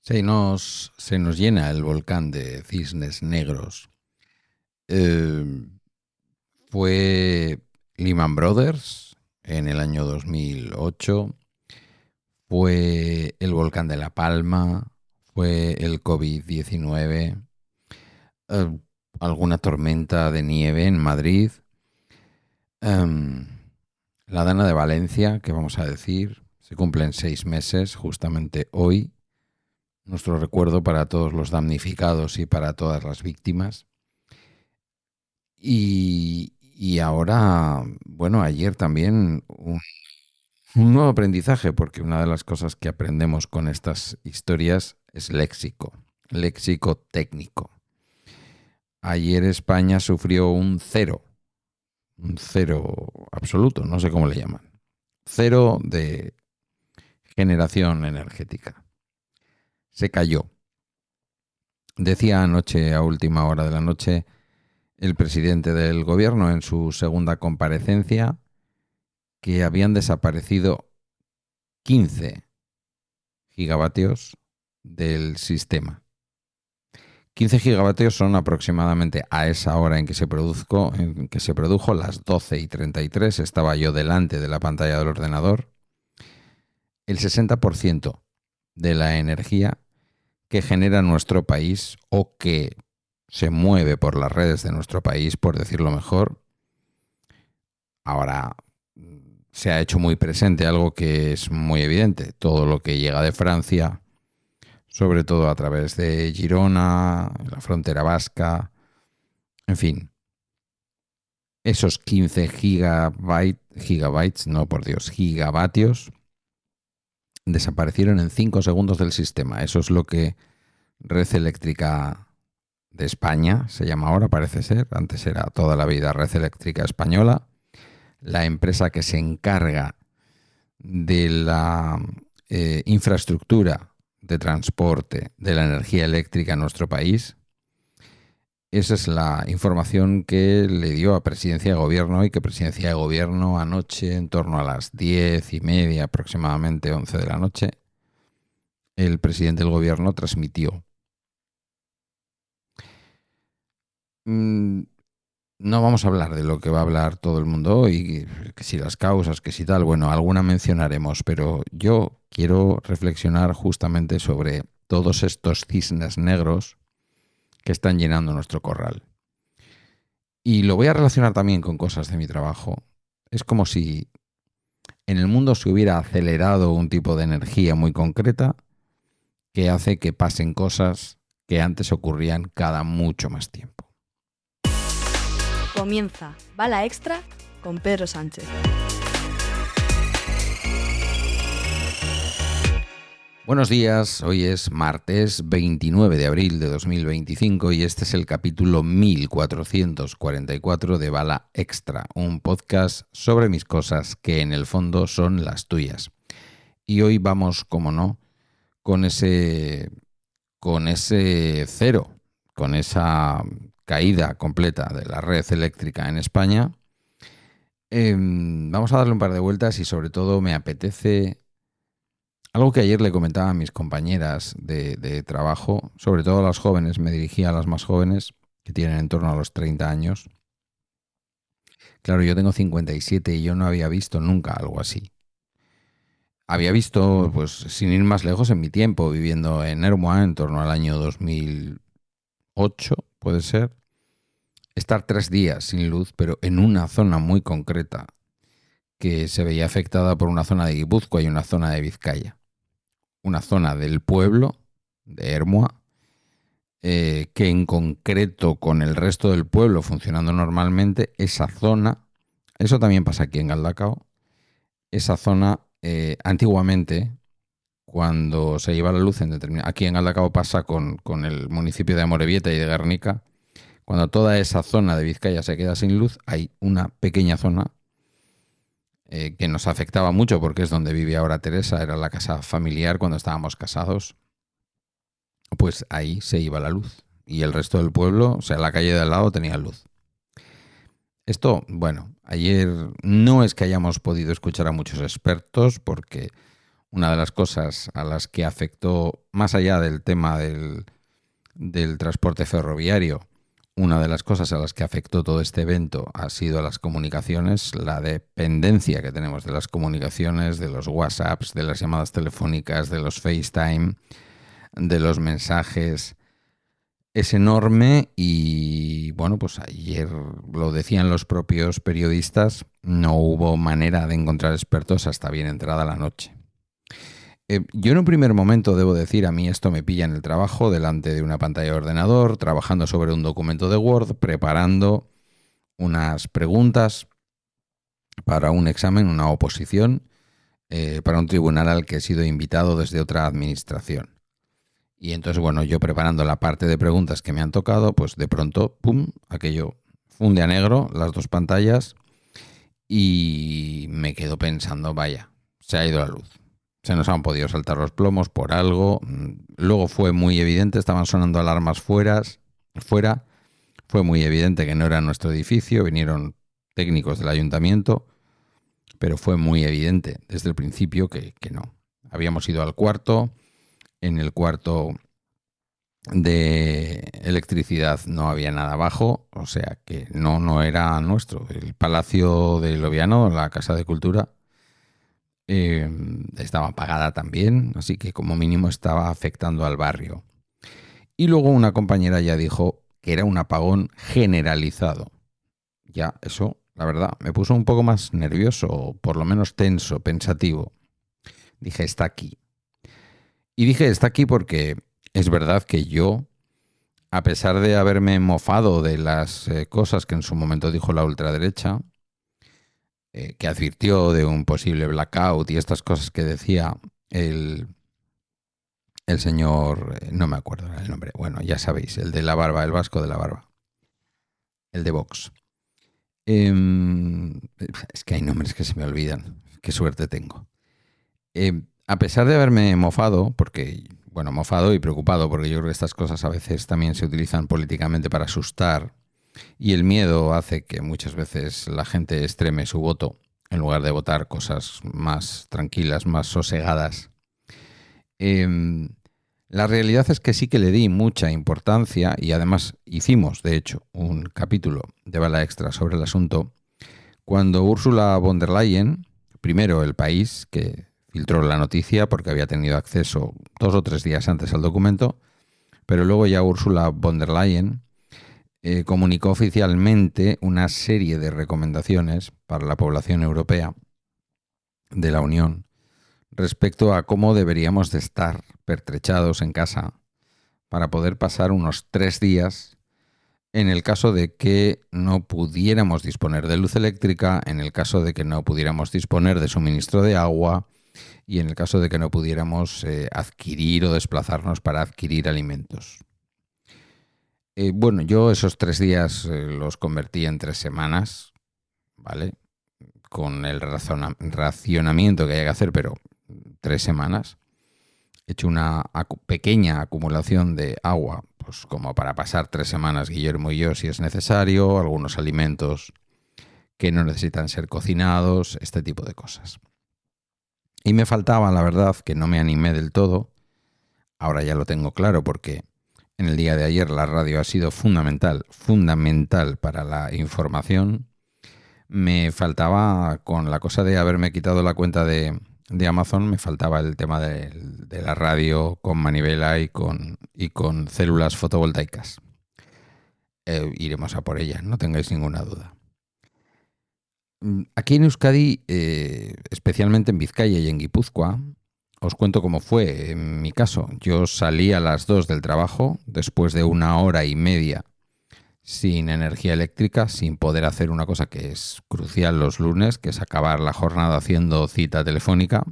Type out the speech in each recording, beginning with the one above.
Se nos llena el volcán de cisnes negros. Eh, Fue Lehman Brothers en el año 2008, fue el volcán de La Palma, fue el COVID-19, eh, alguna tormenta de nieve en Madrid, la Dana de Valencia, que vamos a decir, se cumplen 6 meses justamente hoy. Nuestro recuerdo para todos los damnificados y para todas las víctimas. Y ahora, bueno, ayer también un nuevo aprendizaje, porque una de las cosas que aprendemos con estas historias es léxico técnico. Ayer España sufrió un cero absoluto, no sé cómo le llaman, cero de generación energética. Se cayó. Decía anoche, a última hora de la noche, el presidente del gobierno en su segunda comparecencia que habían desaparecido 15 gigavatios del sistema. 15 gigavatios son aproximadamente a esa hora en que se produjo las 12:33, estaba yo delante de la pantalla del ordenador, el 60% de la energía que genera nuestro país o que se mueve por las redes de nuestro país, por decirlo mejor. Ahora se ha hecho muy presente algo que es muy evidente. Todo lo que llega de Francia, sobre todo a través de Girona, la frontera vasca, en fin. Esos 15 gigavatios desaparecieron en 5 segundos del sistema. Eso es lo que Red Eléctrica de España se llama ahora, parece ser. Antes era toda la vida Red Eléctrica Española, la empresa que se encarga de la infraestructura de transporte de la energía eléctrica en nuestro país. Esa es la información que le dio a Presidencia de Gobierno y que Presidencia de Gobierno anoche, en torno a las 10:30, aproximadamente 11 de la noche, el presidente del Gobierno transmitió. No vamos a hablar de lo que va a hablar todo el mundo hoy, que si las causas, que si tal, bueno, alguna mencionaremos, pero yo quiero reflexionar justamente sobre todos estos cisnes negros que están llenando nuestro corral. Y lo voy a relacionar también con cosas de mi trabajo. Es como si en el mundo se hubiera acelerado un tipo de energía muy concreta que hace que pasen cosas que antes ocurrían cada mucho más tiempo. Comienza Bala Extra con Pedro Sánchez. Buenos días, hoy es martes 29 de abril de 2025 y este es el capítulo 1444 de Bala Extra, un podcast sobre mis cosas que en el fondo son las tuyas. Y hoy vamos, como no, con ese cero, con esa caída completa de la red eléctrica en España. Vamos a darle un par de vueltas y sobre todo me apetece algo que ayer le comentaba a mis compañeras de trabajo, sobre todo a las jóvenes, me dirigía a las más jóvenes, que tienen en torno a los 30 años. Claro, yo tengo 57 y yo no había visto nunca algo así. Había visto, pues sin ir más lejos en mi tiempo, viviendo en Ermua en torno al año 2008, puede ser, estar 3 días sin luz, pero en una zona muy concreta que se veía afectada por una zona de Guipúzcoa y una zona de Vizcaya. Una zona del pueblo de Ermua, que en concreto con el resto del pueblo funcionando normalmente, esa zona, eso también pasa aquí en Galdacao, esa zona antiguamente, cuando se iba la luz en determinado, aquí en Galdacao pasa con el municipio de Amorebieta y de Guernica, cuando toda esa zona de Vizcaya se queda sin luz, hay una pequeña zona que nos afectaba mucho porque es donde vive ahora Teresa, era la casa familiar cuando estábamos casados, pues ahí se iba la luz y el resto del pueblo, o sea, la calle de al lado tenía luz. Esto, bueno, ayer no es que hayamos podido escuchar a muchos expertos porque una de las cosas a las que afectó, más allá del tema del transporte ferroviario, una de las cosas a las que afectó todo este evento ha sido las comunicaciones, la dependencia que tenemos de las comunicaciones, de los WhatsApps, de las llamadas telefónicas, de los FaceTime, de los mensajes. Es enorme y, bueno, pues ayer lo decían los propios periodistas, no hubo manera de encontrar expertos hasta bien entrada la noche. Yo en un primer momento, debo decir, a mí esto me pilla en el trabajo, delante de una pantalla de ordenador, trabajando sobre un documento de Word, preparando unas preguntas para un examen, una oposición, para un tribunal al que he sido invitado desde otra administración. Y entonces, bueno, yo preparando la parte de preguntas que me han tocado, pues de pronto, ¡pum!, aquello funde a negro, las dos pantallas, y me quedo pensando, vaya, se ha ido la luz. Se nos han podido saltar los plomos por algo. Luego fue muy evidente, estaban sonando alarmas fuera. Fue muy evidente que no era nuestro edificio, vinieron técnicos del ayuntamiento, pero fue muy evidente desde el principio que no. Habíamos ido al cuarto, en el cuarto de electricidad no había nada abajo, o sea que no era nuestro. El Palacio de Loviano, la Casa de Cultura, estaba apagada también, así que como mínimo estaba afectando al barrio. Y luego una compañera ya dijo que era un apagón generalizado. Ya eso, la verdad, me puso un poco más nervioso, o por lo menos tenso, pensativo. Dije, está aquí. Y dije, está aquí porque es verdad que yo, a pesar de haberme mofado de las cosas que en su momento dijo la ultraderecha, que advirtió de un posible blackout y estas cosas que decía el señor, no me acuerdo el nombre, bueno, ya sabéis, el de la barba, el vasco de la barba, el de Vox. Es que hay nombres que se me olvidan, qué suerte tengo. A pesar de haberme mofado, porque, bueno, mofado y preocupado, porque yo creo que estas cosas a veces también se utilizan políticamente para asustar, y el miedo hace que muchas veces la gente extreme su voto en lugar de votar cosas más tranquilas, más sosegadas. La realidad es que sí que le di mucha importancia y además hicimos, de hecho, un capítulo de Bala Extra sobre el asunto cuando Ursula von der Leyen, primero El País, que filtró la noticia porque había tenido acceso 2 o 3 días antes al documento, pero luego ya Ursula von der Leyen comunicó oficialmente una serie de recomendaciones para la población europea de la Unión respecto a cómo deberíamos de estar pertrechados en casa para poder pasar unos 3 días en el caso de que no pudiéramos disponer de luz eléctrica, en el caso de que no pudiéramos disponer de suministro de agua y en el caso de que no pudiéramos adquirir o desplazarnos para adquirir alimentos. Bueno, yo esos 3 días los convertí en 3 semanas, ¿vale? Con el racionamiento que hay que hacer, pero 3 semanas. He hecho una pequeña acumulación de agua, pues como para pasar 3 semanas, Guillermo y yo, si es necesario, algunos alimentos que no necesitan ser cocinados, este tipo de cosas. Y me faltaba, la verdad, que no me animé del todo. Ahora ya lo tengo claro porque en el día de ayer la radio ha sido fundamental para la información. Me faltaba, con la cosa de haberme quitado la cuenta de Amazon, me faltaba el tema de la radio con manivela y con células fotovoltaicas. Iremos a por ella, no tengáis ninguna duda. Aquí en Euskadi, especialmente en Vizcaya y en Guipúzcoa, os cuento cómo fue en mi caso. Yo salí a las 2 del trabajo, después de 1 hora y media sin energía eléctrica, sin poder hacer una cosa que es crucial los lunes, que es acabar la jornada haciendo cita telefónica,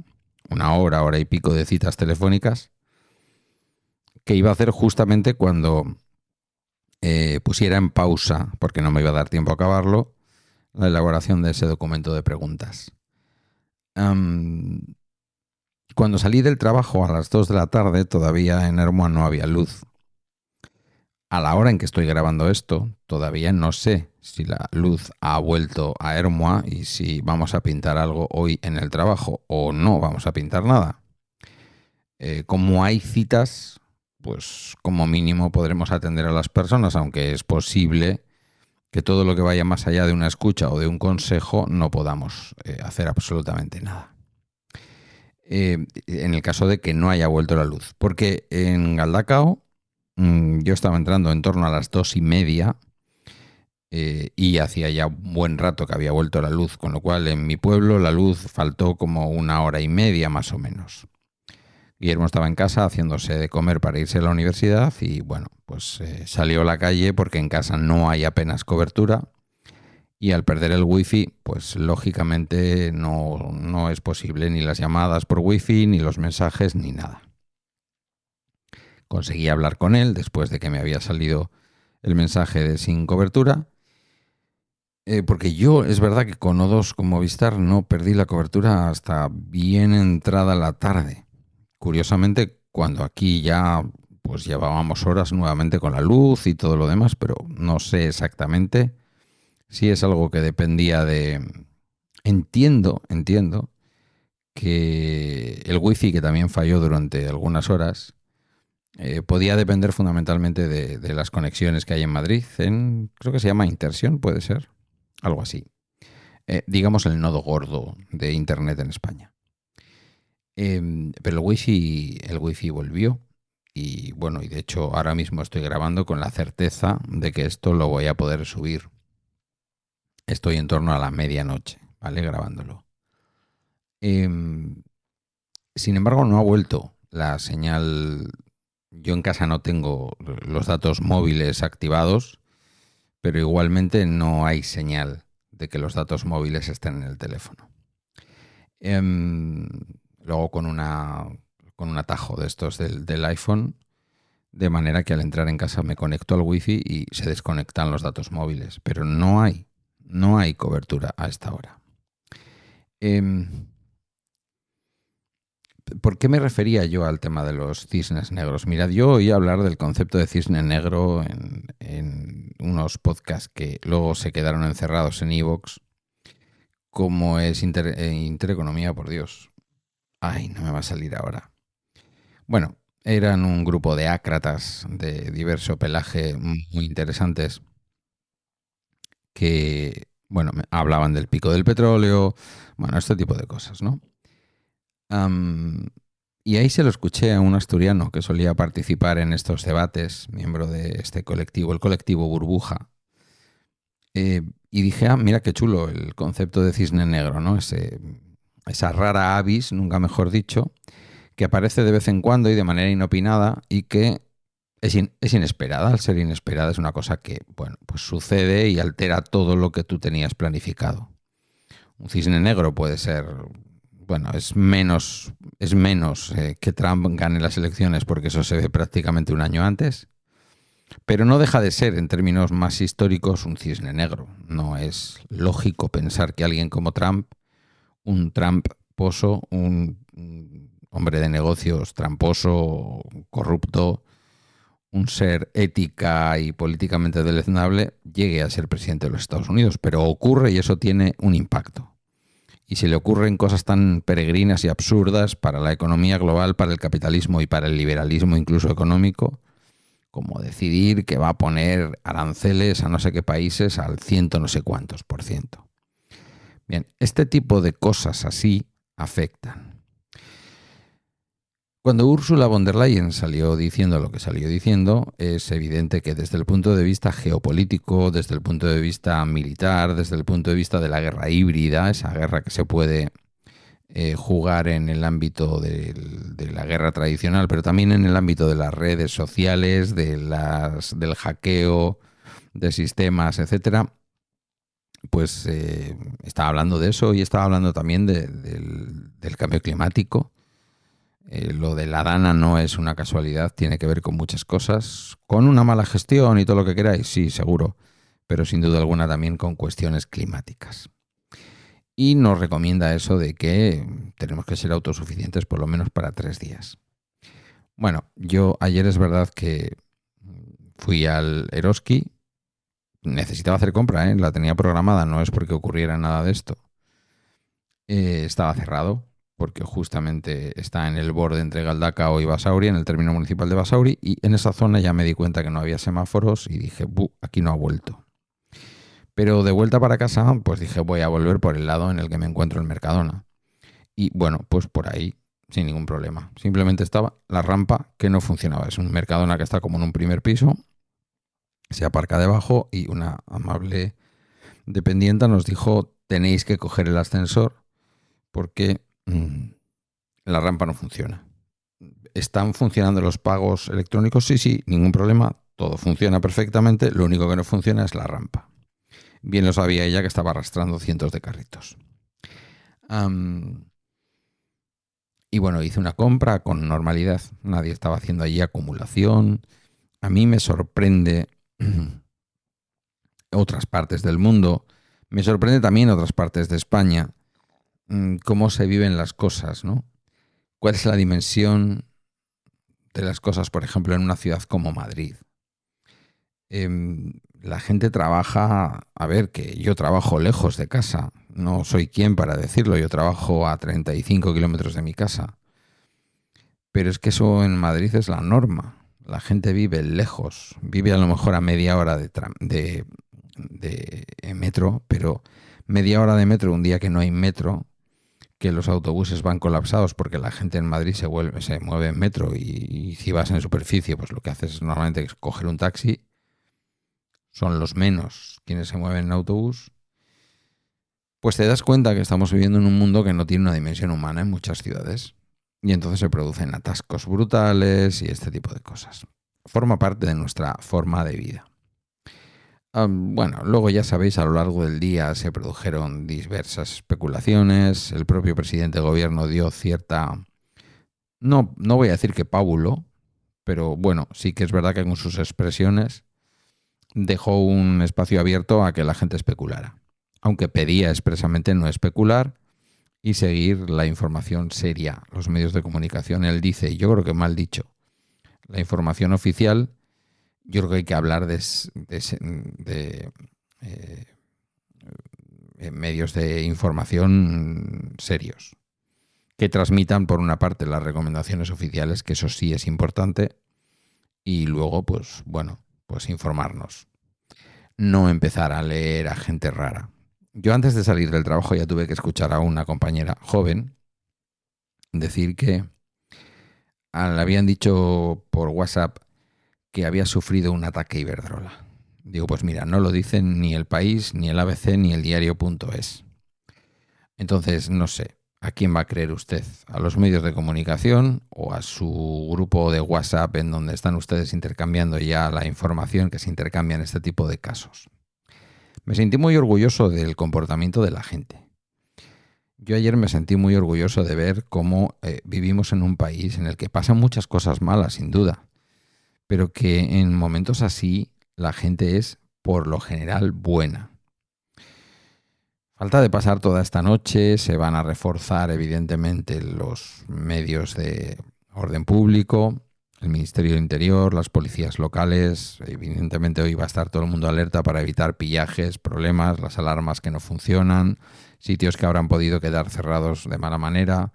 1 hora, hora y pico de citas telefónicas, que iba a hacer justamente cuando pusiera en pausa, porque no me iba a dar tiempo a acabarlo, la elaboración de ese documento de preguntas. Cuando salí del trabajo a las 2 de la tarde, todavía en Ermua no había luz. A la hora en que estoy grabando esto, todavía no sé si la luz ha vuelto a Ermua y si vamos a pintar algo hoy en el trabajo o no vamos a pintar nada. Como hay citas, pues como mínimo podremos atender a las personas, aunque es posible que todo lo que vaya más allá de una escucha o de un consejo no podamos hacer absolutamente nada. En el caso de que no haya vuelto la luz. Porque en Galdacao yo estaba entrando en torno a las 2:30 y hacía ya un buen rato que había vuelto la luz, con lo cual en mi pueblo la luz faltó como 1 hora y media más o menos. Guillermo estaba en casa haciéndose de comer para irse a la universidad y bueno, pues salió a la calle porque en casa no hay apenas cobertura y al perder el wifi, pues lógicamente no es posible ni las llamadas por wifi, ni los mensajes, ni nada. Conseguí hablar con él después de que me había salido el mensaje de sin cobertura, porque yo es verdad que con O2 con Movistar no perdí la cobertura hasta bien entrada la tarde. Curiosamente, cuando aquí ya pues llevábamos horas nuevamente con la luz y todo lo demás, pero no sé exactamente si es algo que dependía de... Entiendo que el wifi, que también falló durante algunas horas, podía depender fundamentalmente de las conexiones que hay en Madrid, creo que se llama Intersion, puede ser, algo así. Digamos el nodo gordo de Internet en España. Pero el wifi volvió y bueno, y de hecho ahora mismo estoy grabando con la certeza de que esto lo voy a poder subir. Estoy en torno a la medianoche, ¿vale? Grabándolo. Sin embargo, no ha vuelto la señal. Yo en casa no tengo los datos móviles activados, pero igualmente no hay señal de que los datos móviles estén en el teléfono. Luego con un atajo de estos del iPhone, de manera que al entrar en casa me conecto al wifi y se desconectan los datos móviles, pero no hay cobertura a esta hora. ¿Por qué me refería yo al tema de los cisnes negros? Mirad, yo oí hablar del concepto de cisne negro en unos podcasts que luego se quedaron encerrados en iVoox, como es Intereconomía, por Dios. Ay, no me va a salir ahora. Bueno, eran un grupo de ácratas de diverso pelaje muy interesantes que, bueno, hablaban del pico del petróleo, bueno, este tipo de cosas, ¿no? Y ahí se lo escuché a un asturiano que solía participar en estos debates, miembro de este colectivo, el colectivo Burbuja. Y dije, mira qué chulo el concepto de cisne negro, ¿no? Esa rara avis, nunca mejor dicho, que aparece de vez en cuando y de manera inopinada y que es inesperada. Al ser inesperada es una cosa que, bueno, pues sucede y altera todo lo que tú tenías planificado. Un cisne negro puede ser... Bueno, es menos que Trump gane las elecciones porque eso se ve prácticamente un año antes, pero no deja de ser, en términos más históricos, un cisne negro. No es lógico pensar que alguien como Trump, un tramposo, un hombre de negocios tramposo, corrupto, un ser ética y políticamente deleznable, llegue a ser presidente de los Estados Unidos, pero ocurre y eso tiene un impacto. Y se le ocurren cosas tan peregrinas y absurdas para la economía global, para el capitalismo y para el liberalismo incluso económico, como decidir que va a poner aranceles a no sé qué países al 100 no sé cuántos %. Bien, este tipo de cosas así afectan. Cuando Ursula von der Leyen salió diciendo lo que salió diciendo, es evidente que desde el punto de vista geopolítico, desde el punto de vista militar, desde el punto de vista de la guerra híbrida, esa guerra que se puede jugar en el ámbito de la guerra tradicional, pero también en el ámbito de las redes sociales, del hackeo de sistemas, etcétera, pues estaba hablando de eso y estaba hablando también del cambio climático. Lo de la Dana no es una casualidad, tiene que ver con muchas cosas, con una mala gestión y todo lo que queráis, sí, seguro, pero sin duda alguna también con cuestiones climáticas. Y nos recomienda eso de que tenemos que ser autosuficientes por lo menos para 3 días. Bueno, yo ayer es verdad que fui al Eroski, necesitaba hacer compra, la tenía programada, no es porque ocurriera nada de esto. Estaba cerrado porque justamente está en el borde entre Galdacao y Basauri, en el término municipal de Basauri, y en esa zona ya me di cuenta que no había semáforos y dije, aquí no ha vuelto. Pero de vuelta para casa, pues dije, voy a volver por el lado en el que me encuentro en Mercadona. Y bueno, pues por ahí, sin ningún problema. Simplemente estaba la rampa que no funcionaba. Es un Mercadona que está como en un primer piso, se aparca debajo y una amable dependienta nos dijo, tenéis que coger el ascensor porque la rampa no funciona. ¿Están funcionando los pagos electrónicos? Sí, ningún problema. Todo funciona perfectamente. Lo único que no funciona es la rampa. Bien lo sabía ella, que estaba arrastrando cientos de carritos. Y bueno, hice una compra con normalidad. Nadie estaba haciendo allí acumulación. A mí me sorprende otras partes del mundo. Me sorprende también otras partes de España. Cómo se viven las cosas, ¿no? ¿Cuál es la dimensión de las cosas, por ejemplo, en una ciudad como Madrid? La gente trabaja, a ver, que yo trabajo lejos de casa, no soy quien para decirlo, yo trabajo a 35 kilómetros de mi casa, pero es que eso en Madrid es la norma. La gente vive lejos, vive a lo mejor a media hora de metro, pero media hora de metro un día que no hay metro, que los autobuses van colapsados porque la gente en Madrid se mueve en metro y si vas en superficie, pues lo que haces normalmente es coger un taxi. Son los menos quienes se mueven en autobús, pues te das cuenta que estamos viviendo en un mundo que no tiene una dimensión humana en muchas ciudades. Y entonces se producen atascos brutales y este tipo de cosas. Forma parte de nuestra forma de vida. Bueno, luego ya sabéis, a lo largo del día se produjeron diversas especulaciones. El propio presidente de gobierno dio cierta... No voy a decir que pábulo, pero bueno, sí que es verdad que con sus expresiones dejó un espacio abierto a que la gente especulara, aunque pedía expresamente no especular y seguir la información seria, los medios de comunicación. Él dice, y yo creo que mal dicho, la información oficial, yo creo que hay que hablar de medios de información serios, que transmitan por una parte las recomendaciones oficiales, que eso sí es importante, y luego, pues bueno, pues informarnos. No empezar a leer a gente rara. Yo antes de salir del trabajo ya tuve que escuchar a una compañera joven decir que le habían dicho por WhatsApp que había sufrido un ataque Iberdrola. Digo, pues mira, no lo dicen ni El País, ni el ABC, ni el diario.es. Entonces, no sé, ¿a quién va a creer usted? ¿A los medios de comunicación o a su grupo de WhatsApp en donde están ustedes intercambiando ya la información que se intercambia en este tipo de casos? Me sentí muy orgulloso del comportamiento de la gente. Yo ayer me sentí muy orgulloso de ver cómo vivimos en un país en el que pasan muchas cosas malas, sin duda, pero que en momentos así la gente es, por lo general, buena. Falta de pasar toda esta noche, se van a reforzar evidentemente los medios de orden público, el Ministerio del Interior, las policías locales. Evidentemente hoy va a estar todo el mundo alerta para evitar pillajes, problemas, las alarmas que no funcionan, sitios que habrán podido quedar cerrados de mala manera.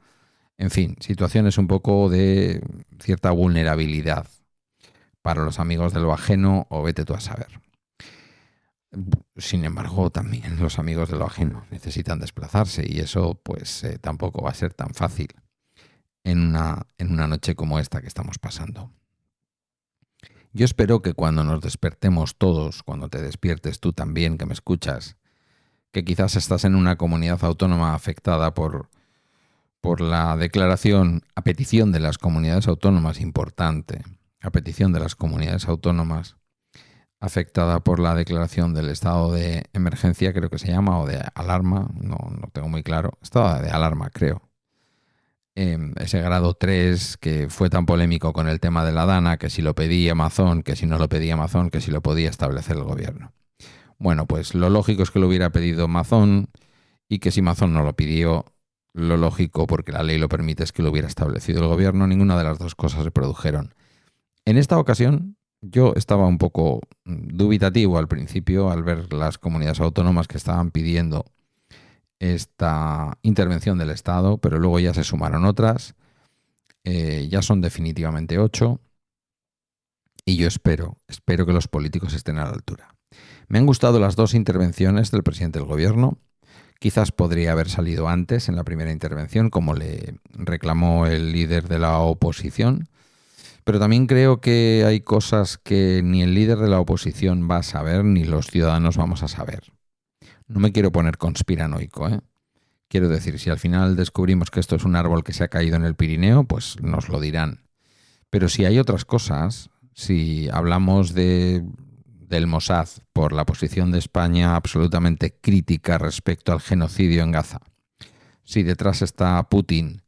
En fin, situaciones un poco de cierta vulnerabilidad para los amigos de lo ajeno o vete tú a saber. Sin embargo, también los amigos de lo ajeno necesitan desplazarse y eso pues tampoco va a ser tan fácil en una noche como esta que estamos pasando. Yo espero que cuando nos despertemos todos, cuando te despiertes tú también que me escuchas, que quizás estás en una comunidad autónoma afectada por la declaración a petición de las comunidades autónomas, importante, a petición de las comunidades autónomas, afectada por la declaración del estado de emergencia, creo que se llama, o de alarma, no tengo muy claro, estado de alarma, creo. Ese grado 3 que fue tan polémico con el tema de la DANA, que si lo pedía Amazon, que si no lo pedía Amazon, que si lo podía establecer el gobierno. Bueno, pues lo lógico es que lo hubiera pedido Amazon y que si Amazon no lo pidió, lo lógico, porque la ley lo permite, es que lo hubiera establecido el gobierno. Ninguna de las dos cosas se produjeron. En esta ocasión, yo estaba un poco dubitativo al principio al ver las comunidades autónomas que estaban pidiendo esta intervención del Estado, pero luego ya se sumaron otras. Ya son definitivamente 8. Y yo espero que los políticos estén a la altura. Me han gustado las 2 intervenciones del presidente del gobierno. Quizás podría haber salido antes en la primera intervención, como le reclamó el líder de la oposición. Pero también creo que hay cosas que ni el líder de la oposición va a saber, ni los ciudadanos vamos a saber. No me quiero poner conspiranoico, ¿eh? Quiero decir, si al final descubrimos que esto es un árbol que se ha caído en el Pirineo, pues nos lo dirán. Pero si hay otras cosas, si hablamos del Mossad por la posición de España absolutamente crítica respecto al genocidio en Gaza, si detrás está Putin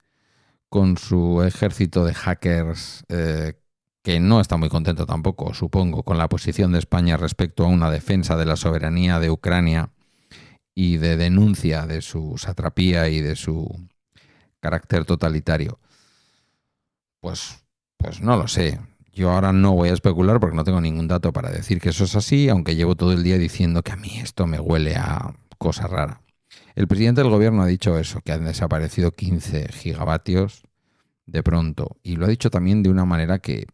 con su ejército de hackers, que no está muy contento tampoco, supongo, con la posición de España respecto a una defensa de la soberanía de Ucrania y de denuncia de su satrapía y de su carácter totalitario, pues no lo sé. Yo ahora no voy a especular porque no tengo ningún dato para decir que eso es así, aunque llevo todo el día diciendo que a mí esto me huele a cosa rara. El presidente del gobierno ha dicho eso, que han desaparecido 15 gigavatios de pronto, y lo ha dicho también de una manera que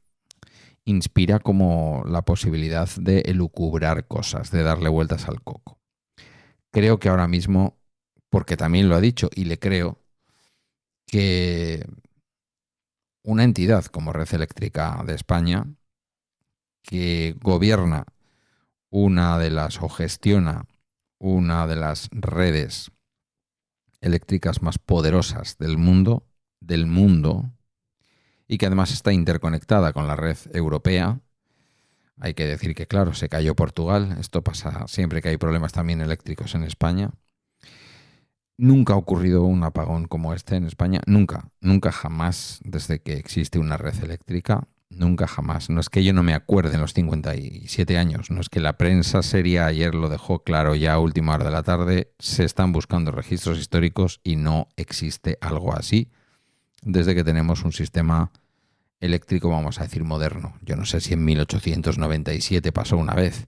inspira como la posibilidad de elucubrar cosas, de darle vueltas al coco. Creo que ahora mismo, porque también lo ha dicho y le creo, que una entidad como Red Eléctrica de España, que gobierna una de las o gestiona una de las redes eléctricas más poderosas del mundo, y que además está interconectada con la red europea. Hay que decir que, claro, se cayó Portugal. Esto pasa siempre que hay problemas también eléctricos en España. Nunca ha ocurrido un apagón como este en España. Nunca jamás, desde que existe una red eléctrica. Nunca jamás. No es que yo no me acuerde en los 57 años. No es que la prensa seria ayer lo dejó claro ya a última hora de la tarde. Se están buscando registros históricos y no existe algo así desde que tenemos un sistema eléctrico, vamos a decir, moderno. Yo no sé si en 1897 pasó una vez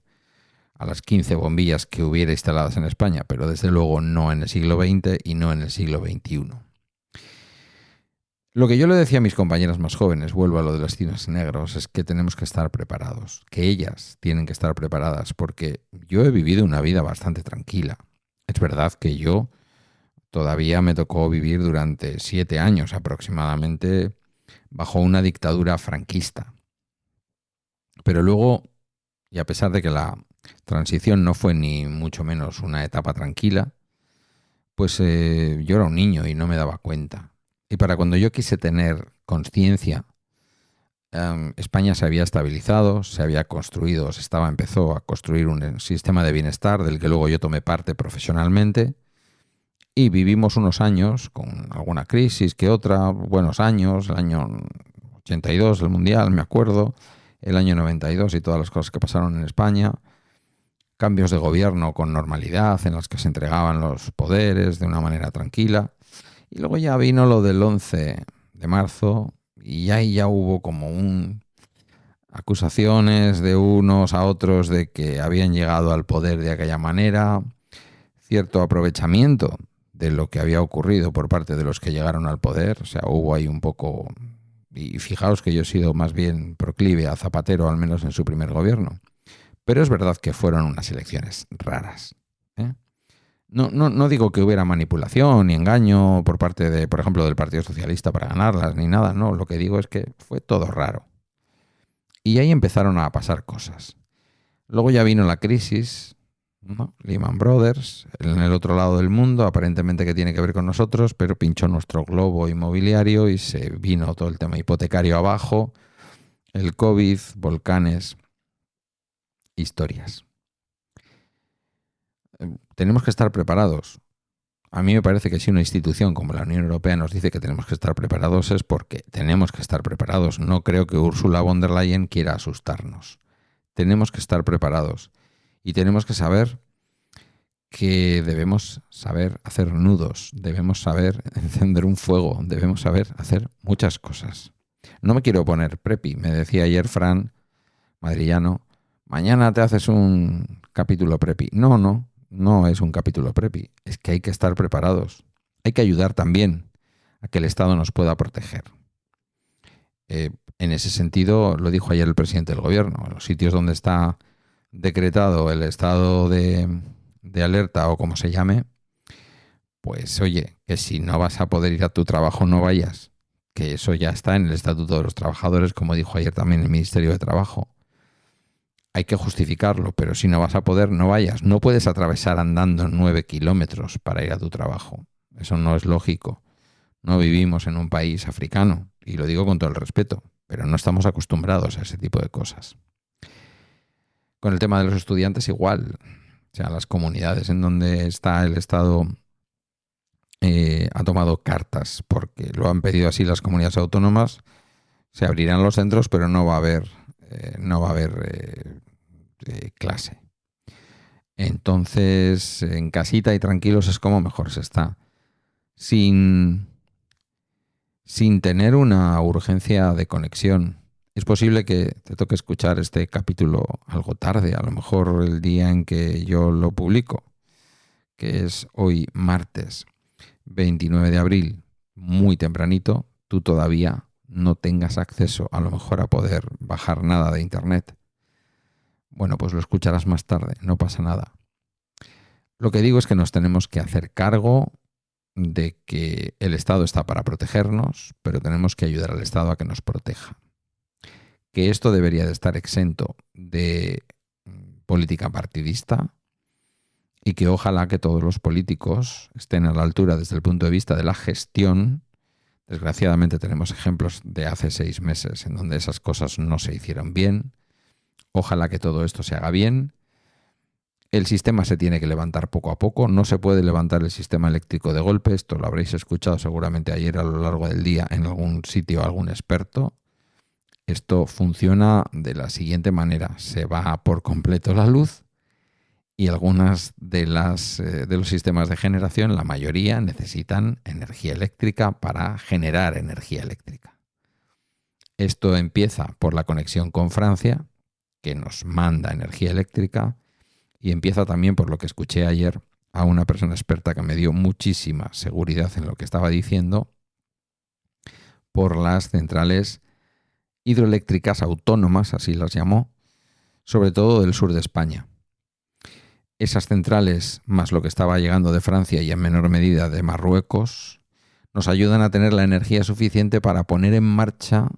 a las 15 bombillas que hubiera instaladas en España, pero desde luego no en el siglo XX y no en el siglo XXI. Lo que yo le decía a mis compañeras más jóvenes, vuelvo a lo de los cines negros, es que tenemos que estar preparados, que ellas tienen que estar preparadas, porque yo he vivido una vida bastante tranquila. Es verdad que yo todavía me tocó vivir durante 7 años aproximadamente bajo una dictadura franquista. Pero luego, y a pesar de que la transición no fue ni mucho menos una etapa tranquila, pues yo era un niño y no me daba cuenta. Y para cuando yo quise tener conciencia, España se había estabilizado, se había construido, empezó a construir un sistema de bienestar del que luego yo tomé parte profesionalmente, y vivimos unos años con alguna crisis que otra, buenos años, el año 82, el Mundial, me acuerdo, el año 92 y todas las cosas que pasaron en España, cambios de gobierno con normalidad en las que se entregaban los poderes de una manera tranquila. Y luego ya vino lo del 11 de marzo y ahí ya hubo como acusaciones de unos a otros de que habían llegado al poder de aquella manera, cierto aprovechamiento de lo que había ocurrido por parte de los que llegaron al poder. O sea, hubo ahí un poco... Y fijaos que yo he sido más bien proclive a Zapatero, al menos en su primer gobierno. Pero es verdad que fueron unas elecciones raras, ¿eh? No digo que hubiera manipulación ni engaño por parte de, por ejemplo, del Partido Socialista para ganarlas, ni nada, no. Lo que digo es que fue todo raro. Y ahí empezaron a pasar cosas. Luego ya vino la crisis, ¿no? Lehman Brothers, en el otro lado del mundo, aparentemente que tiene que ver con nosotros, pero pinchó nuestro globo inmobiliario y se vino todo el tema hipotecario abajo, el COVID, volcanes, historias. Tenemos que estar preparados. A mí me parece que si una institución como la Unión Europea nos dice que tenemos que estar preparados es porque tenemos que estar preparados. No creo que Ursula von der Leyen quiera asustarnos. Tenemos que estar preparados y tenemos que saber que debemos saber hacer nudos, debemos saber encender un fuego, debemos saber hacer muchas cosas. No me quiero poner preppy, me decía ayer Fran Madrillano, mañana te haces un capítulo preppy. No, no es un capítulo preppy, es que hay que estar preparados. Hay que ayudar también a que el Estado nos pueda proteger. En ese sentido, lo dijo ayer el presidente del gobierno, en los sitios donde está decretado el estado de alerta o como se llame, pues oye, que si no vas a poder ir a tu trabajo no vayas, que eso ya está en el Estatuto de los Trabajadores, como dijo ayer también el Ministerio de Trabajo. Hay que justificarlo, pero si no vas a poder, no vayas. No puedes atravesar andando 9 kilómetros para ir a tu trabajo. Eso no es lógico. No vivimos en un país africano, y lo digo con todo el respeto, pero no estamos acostumbrados a ese tipo de cosas. Con el tema de los estudiantes igual. O sea, las comunidades en donde está el Estado ha tomado cartas porque lo han pedido así las comunidades autónomas. Se abrirán los centros, pero no va a haber clase. Entonces, en casita y tranquilos es como mejor se está. Sin tener una urgencia de conexión. Es posible que te toque escuchar este capítulo algo tarde, a lo mejor el día en que yo lo publico, que es hoy martes 29 de abril, muy tempranito, tú todavía no tengas acceso a lo mejor a poder bajar nada de internet. Bueno, pues lo escucharás más tarde, no pasa nada. Lo que digo es que nos tenemos que hacer cargo de que el Estado está para protegernos, pero tenemos que ayudar al Estado a que nos proteja. Que esto debería de estar exento de política partidista y que ojalá que todos los políticos estén a la altura desde el punto de vista de la gestión. Desgraciadamente tenemos ejemplos de hace 6 meses en donde esas cosas no se hicieron bien. Ojalá que todo esto se haga bien. El sistema se tiene que levantar poco a poco. No se puede levantar el sistema eléctrico de golpe. Esto lo habréis escuchado seguramente ayer a lo largo del día en algún sitio, algún experto. Esto funciona de la siguiente manera. Se va por completo la luz y algunas de los sistemas de generación, la mayoría, necesitan energía eléctrica para generar energía eléctrica. Esto empieza por la conexión con Francia, que nos manda energía eléctrica, y empieza también por lo que escuché ayer a una persona experta que me dio muchísima seguridad en lo que estaba diciendo, por las centrales hidroeléctricas autónomas, así las llamó, sobre todo del sur de España. Esas centrales, más lo que estaba llegando de Francia y en menor medida de Marruecos, nos ayudan a tener la energía suficiente para poner en marcha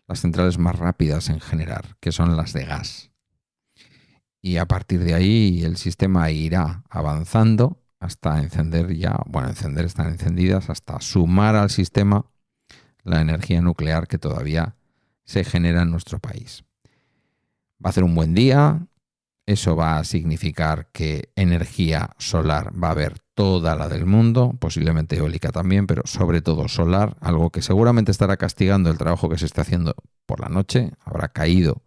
las centrales más rápidas en generar, que son las de gas. Y a partir de ahí el sistema irá avanzando hasta encender están encendidas, hasta sumar al sistema la energía nuclear que todavía se genera en nuestro país. Va a ser un buen día. Eso va a significar que energía solar va a haber toda la del mundo, posiblemente eólica también, pero sobre todo solar, algo que seguramente estará castigando el trabajo que se está haciendo por la noche. Habrá caído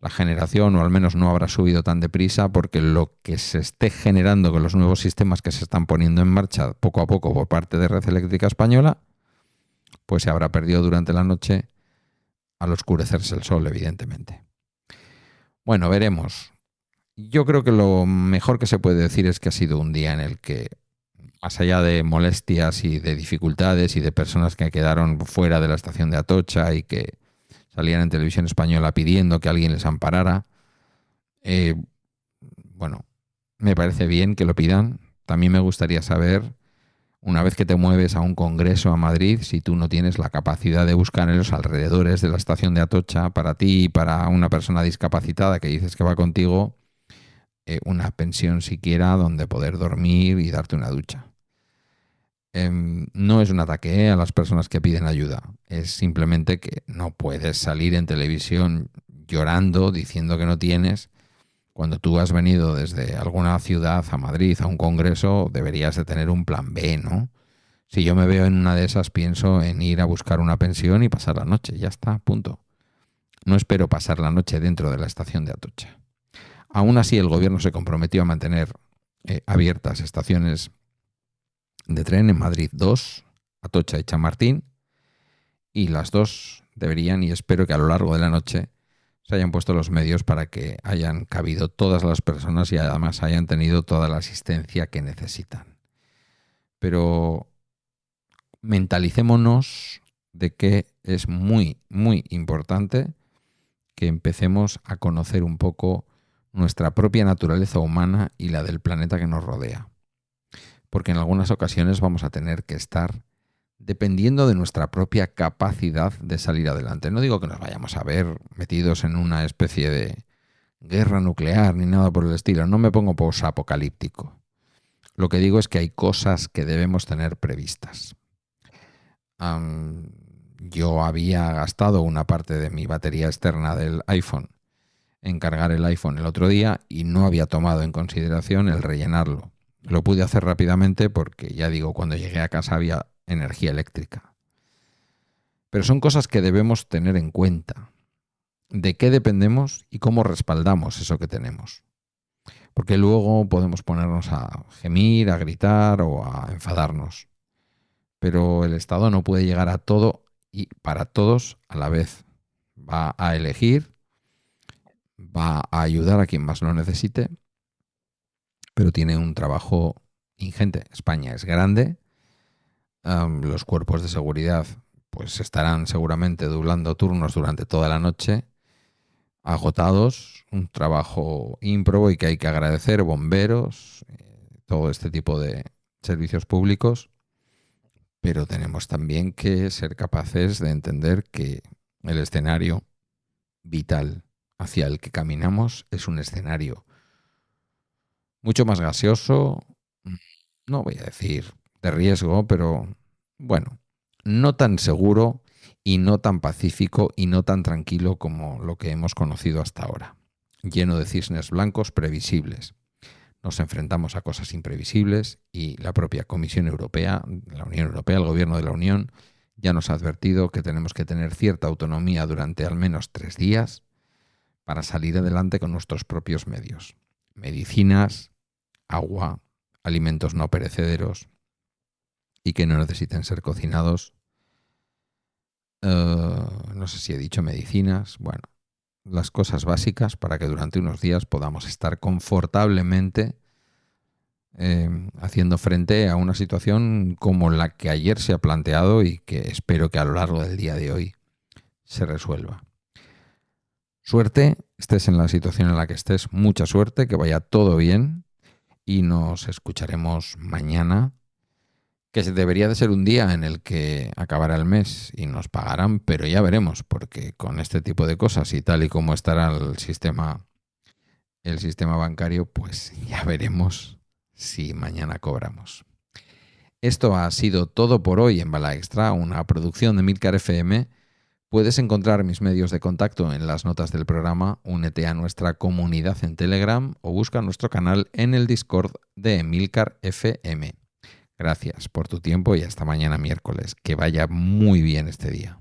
la generación, o al menos no habrá subido tan deprisa, porque lo que se esté generando con los nuevos sistemas que se están poniendo en marcha poco a poco por parte de Red Eléctrica Española, pues se habrá perdido durante la noche al oscurecerse el sol, evidentemente. Bueno, veremos. Yo creo que lo mejor que se puede decir es que ha sido un día en el que, más allá de molestias y de dificultades y de personas que quedaron fuera de la estación de Atocha y que salían en televisión española pidiendo que alguien les amparara, me parece bien que lo pidan. También me gustaría saber, una vez que te mueves a un congreso a Madrid, si tú no tienes la capacidad de buscar en los alrededores de la estación de Atocha, para ti y para una persona discapacitada que dices que va contigo, una pensión siquiera donde poder dormir y darte una ducha. No es un ataque a las personas que piden ayuda, es simplemente que no puedes salir en televisión llorando, diciendo que no tienes. Cuando tú has venido desde alguna ciudad a Madrid a un congreso, deberías de tener un plan B, ¿no? Si yo me veo en una de esas, pienso en ir a buscar una pensión y pasar la noche, ya está, punto. No espero pasar la noche dentro de la estación de Atocha. Aún así, el gobierno se comprometió a mantener abiertas estaciones de tren en Madrid 2, Atocha y Chamartín, y las dos deberían, y espero que a lo largo de la noche se hayan puesto los medios para que hayan cabido todas las personas y además hayan tenido toda la asistencia que necesitan. Pero mentalicémonos de que es muy, muy importante que empecemos a conocer un poco nuestra propia naturaleza humana y la del planeta que nos rodea. Porque en algunas ocasiones vamos a tener que estar dependiendo de nuestra propia capacidad de salir adelante. No digo que nos vayamos a ver metidos en una especie de guerra nuclear ni nada por el estilo. No me pongo posapocalíptico. Lo que digo es que hay cosas que debemos tener previstas. Yo había gastado una parte de mi batería externa del iPhone en cargar el iPhone el otro día y no había tomado en consideración el rellenarlo. Lo pude hacer rápidamente porque, ya digo, cuando llegué a casa había energía eléctrica. Pero son cosas que debemos tener en cuenta. De qué dependemos y cómo respaldamos eso que tenemos. Porque luego podemos ponernos a gemir, a gritar o a enfadarnos. Pero el Estado no puede llegar a todo y para todos a la vez. Va a elegir, va a ayudar a quien más lo necesite, pero tiene un trabajo ingente. España es grande. Los cuerpos de seguridad pues estarán seguramente doblando turnos durante toda la noche, agotados, un trabajo ímprobo y que hay que agradecer, bomberos, todo este tipo de servicios públicos, pero tenemos también que ser capaces de entender que el escenario vital hacia el que caminamos es un escenario mucho más gaseoso, no voy a decir de riesgo, pero bueno, no tan seguro y no tan pacífico y no tan tranquilo como lo que hemos conocido hasta ahora. Lleno de cisnes blancos previsibles. Nos enfrentamos a cosas imprevisibles y la propia Comisión Europea, la Unión Europea, el Gobierno de la Unión, ya nos ha advertido que tenemos que tener cierta autonomía durante al menos 3 días para salir adelante con nuestros propios medios. Medicinas, agua, alimentos no perecederos y que no necesiten ser cocinados. No sé si he dicho medicinas. Bueno, las cosas básicas para que durante unos días podamos estar confortablemente haciendo frente a una situación como la que ayer se ha planteado y que espero que a lo largo del día de hoy se resuelva. Suerte, estés en la situación en la que estés, mucha suerte, que vaya todo bien y nos escucharemos mañana, que debería de ser un día en el que acabará el mes y nos pagarán, pero ya veremos, porque con este tipo de cosas y tal y como estará el sistema bancario, pues ya veremos si mañana cobramos. Esto ha sido todo por hoy en Bala Extra, una producción de Emilcar FM. Puedes encontrar mis medios de contacto en las notas del programa, únete a nuestra comunidad en Telegram o busca nuestro canal en el Discord de Emilcar FM. Gracias por tu tiempo y hasta mañana miércoles. Que vaya muy bien este día.